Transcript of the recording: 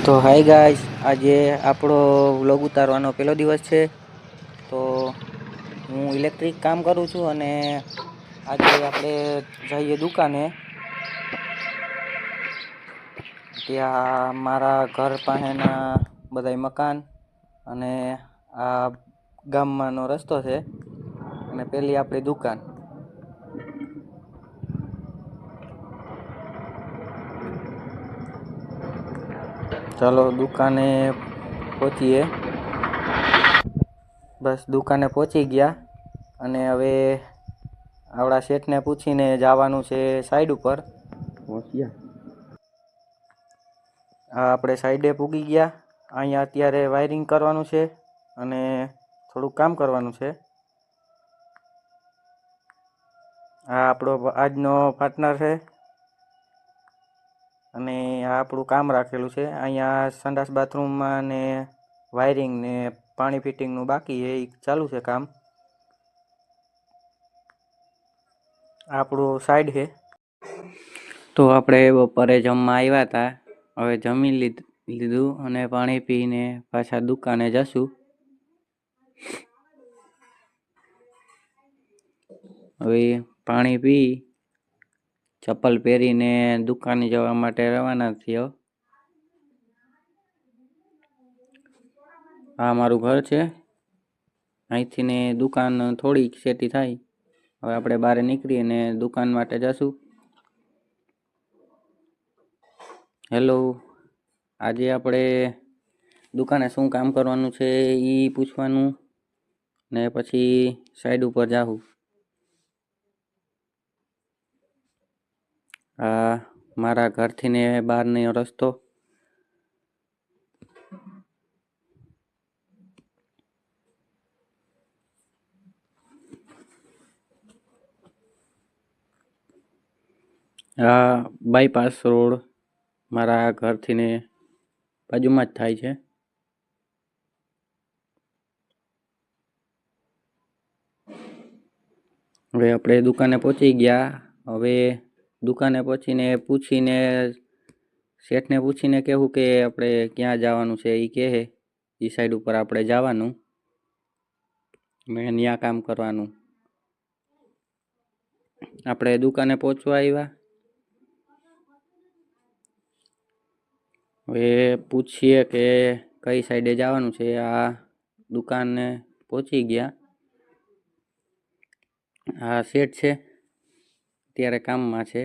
તો hi guys, આજે આપણો વ્લોગ ઉતારવાનો પહેલો દિવસ છે. તો હું ઇલેક્ટ્રિક કામ કરું છું અને આજે આપણે જઈએ દુકાને. ત્યાં મારા ઘર પાસેના બધાય મકાન અને આ ગામમાંનો રસ્તો છે અને પેલી આપણી દુકાન. ચાલો દુકાને પહોંચીએ. બસ દુકાને પહોંચી ગયા અને હવે આપણા શેઠને પૂછીને જવાનું છે સાઈડ ઉપર. આપણે સાઈડે પૂગી ગયા. અહીંયા અત્યારે વાયરિંગ કરવાનું છે અને થોડુંક કામ કરવાનું છે. આ આપણો આજનો પાર્ટનર છે અને આ આપણું કામ રાખેલું છે. અહીંયા સંડાસ બાથરૂમમાં ને વાયરિંગ ને પાણી ફિટિંગનું બાકી છે, એ ચાલુ છે કામ. આપણું સાઈડ છે. તો આપણે બપોરે જમવા આવ્યા હતા. હવે જમી લીધું અને પાણી પીને પાછા દુકાને જશું. હવે પાણી પી ચપ્પલ પહેરીને દુકાને જવા માટે રવાના થયો. આ મારું ઘર છે. અહીંથી ને દુકાન થોડીક સેટી થાય. હવે આપણે બહાર નીકળીને દુકાન માટે જશું. હેલો, આજે આપણે દુકાને શું કામ કરવાનું છે એ પૂછવાનું ને પછી સાઈડ ઉપર જાઉં. આ મારા ઘરથી ને બહારનો રસ્તો. આ બાયપાસ રોડ મારા ઘરથી ને બાજુમાં જ થાય છે. હવે આપણે દુકાને પહોંચી ગયા. હવે દુકાને પૂછીને શેઠને પૂછીને કહેવું કે આપણે ક્યાં જવાનું છે. એ કહે એ સાઈડ ઉપર આપણે જવાનું ને ત્યાં કામ કરવાનું. આપણે દુકાને પહોંચવા આવ્યા. હવે પૂછીએ કે કઈ સાઈડે જવાનું છે. આ દુકાને પહોંચી ગયા. આ શેઠ છે, અત્યારે કામમાં છે.